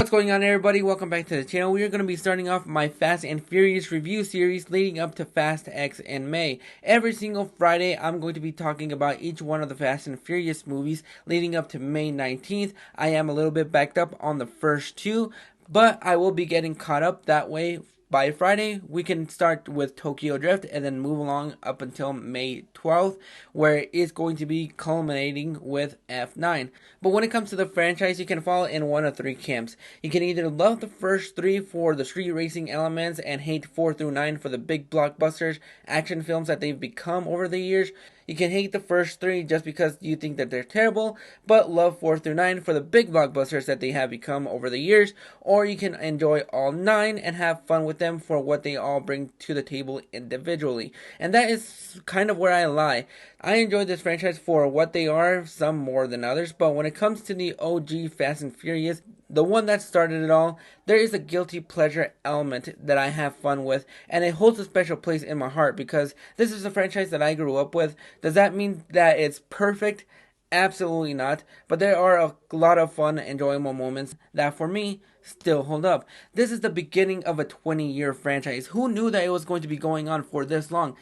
What's going on, everybody? Welcome back to the channel. We are going to be starting off my Fast and Furious review series leading up to Fast X in May. Every single Friday, I'm going to be talking about each one of the Fast and Furious movies leading up to May 19th. I am a little bit backed up on the first two, but I will be getting caught up. That way, by Friday, we can start with Tokyo Drift and then move along up until May 12th, where it's going to be culminating with F9. But when it comes to the franchise, you can fall in one of three camps. You can either love the first three for the street racing elements and hate 4 through 9 for the big blockbusters, action films that they've become over the years. You can hate the first three just because you think that they're terrible, but love 4 through 9 for the big blockbusters that they have become over the years. Or you can enjoy all 9 and have fun with them for what they all bring to the table individually. And that is kind of where I lie. I enjoy this franchise for what they are, some more than others, but when it comes to the OG Fast and Furious, the one that started it all, there is a guilty pleasure element that I have fun with, and it holds a special place in my heart because this is a franchise that I grew up with. Does that mean that it's perfect? Absolutely not, but there are a lot of fun, enjoyable moments that for me still hold up. This is the beginning of a 20-year franchise. Who knew that it was going to be going on for this long?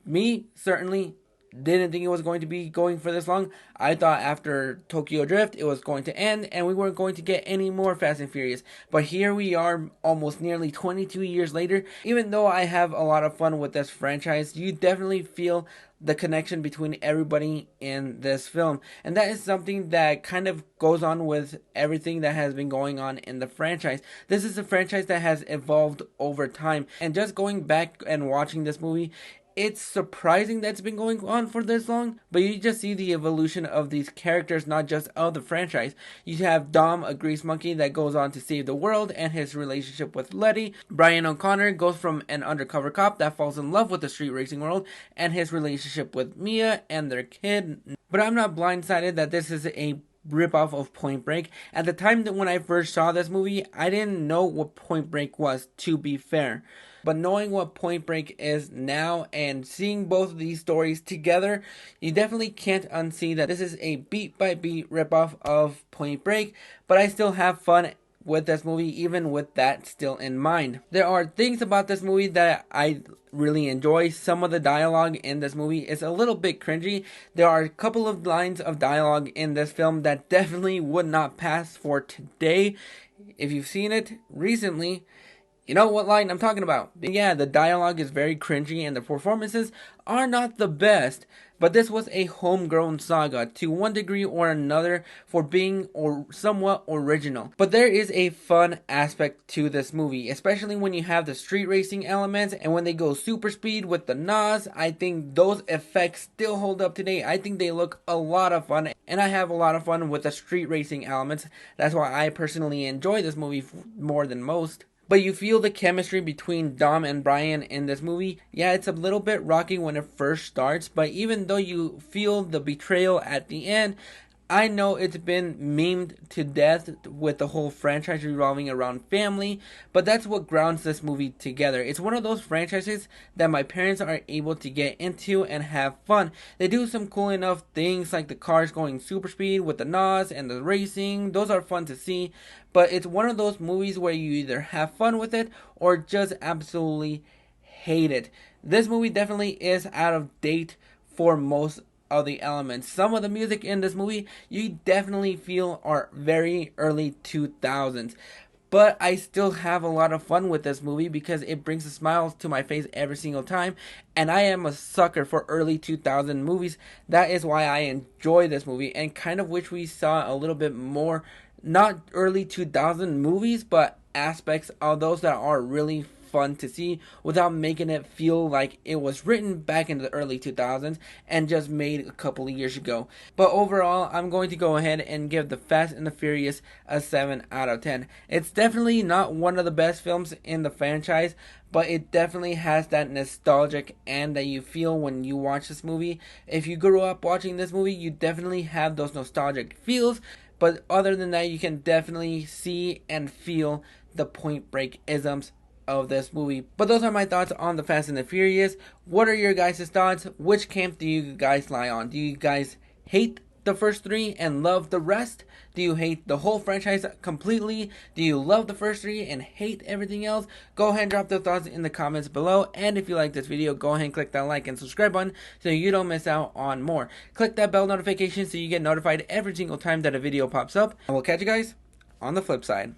Me, certainly didn't think it was going to be going for this long. I thought after Tokyo Drift it was going to end and we weren't going to get any more Fast and Furious. But here we are almost nearly 22 years later. Even though I have a lot of fun with this franchise, you definitely feel the connection between everybody in this film. And that is something that kind of goes on with everything that has been going on in the franchise. This is a franchise that has evolved over time. And just going back and watching this movie, it's surprising that it's been going on for this long, but you just see the evolution of these characters, not just of the franchise. You have Dom, a grease monkey that goes on to save the world, and his relationship with Letty. Brian O'Connor goes from an undercover cop that falls in love with the street racing world, and his relationship with Mia and their kid. But I'm not blindsided that this is a ripoff of Point Break. At the time that when I first saw this movie, I didn't know what Point Break was, to be fair. But knowing what Point Break is now and seeing both of these stories together, you definitely can't unsee that this is a beat-by-beat ripoff of Point Break. But I still have fun with this movie, even with that still in mind. There are things about this movie that I really enjoy. Some of the dialogue in this movie is a little bit cringy. There are a couple of lines of dialogue in this film that definitely would not pass for today. If you've seen it recently, you know what line I'm talking about. Yeah, the dialogue is very cringy and the performances are not the best. But this was a homegrown saga to one degree or another for being somewhat original. But there is a fun aspect to this movie, especially when you have the street racing elements and when they go super speed with the NOS. I think those effects still hold up today. I think they look a lot of fun, and I have a lot of fun with the street racing elements. That's why I personally enjoy this movie more than most. But you feel the chemistry between Dom and Brian in this movie. Yeah, it's a little bit rocky when it first starts, but even though you feel the betrayal at the end, I know it's been memed to death with the whole franchise revolving around family, but that's what grounds this movie together. It's one of those franchises that my parents are able to get into and have fun. They do some cool enough things like the cars going super speed with the NOS and the racing. Those are fun to see, but it's one of those movies where you either have fun with it or just absolutely hate it. This movie definitely is out of date for most of the elements. Some of the music in this movie you definitely feel are very early 2000s. But I still have a lot of fun with this movie because it brings a smile to my face every single time. And I am a sucker for early 2000 movies. That is why I enjoy this movie and kind of wish we saw a little bit more, not early 2000 movies, but aspects of those that are really fun to see without making it feel like it was written back in the early 2000s and just made a couple of years ago. But overall, I'm going to go ahead and give the Fast and the Furious a 7 out of 10. It's definitely not one of the best films in the franchise, but it definitely has that nostalgic and that you feel when you watch this movie. If you grew up watching this movie, you definitely have those nostalgic feels. But other than that, you can definitely see and feel the Point Break isms of this movie. But those are my thoughts on the Fast and the Furious. What are your guys' thoughts? Which camp do you guys lie on? Do you guys hate the first three and love the rest? Do you hate the whole franchise completely? Do you love the first three and hate everything else? Go ahead and drop those thoughts in the comments below. And if you like this video, go ahead and click that like and subscribe button so you don't miss out on more. Click that bell notification so you get notified every single time that a video pops up. And we'll catch you guys on the flip side.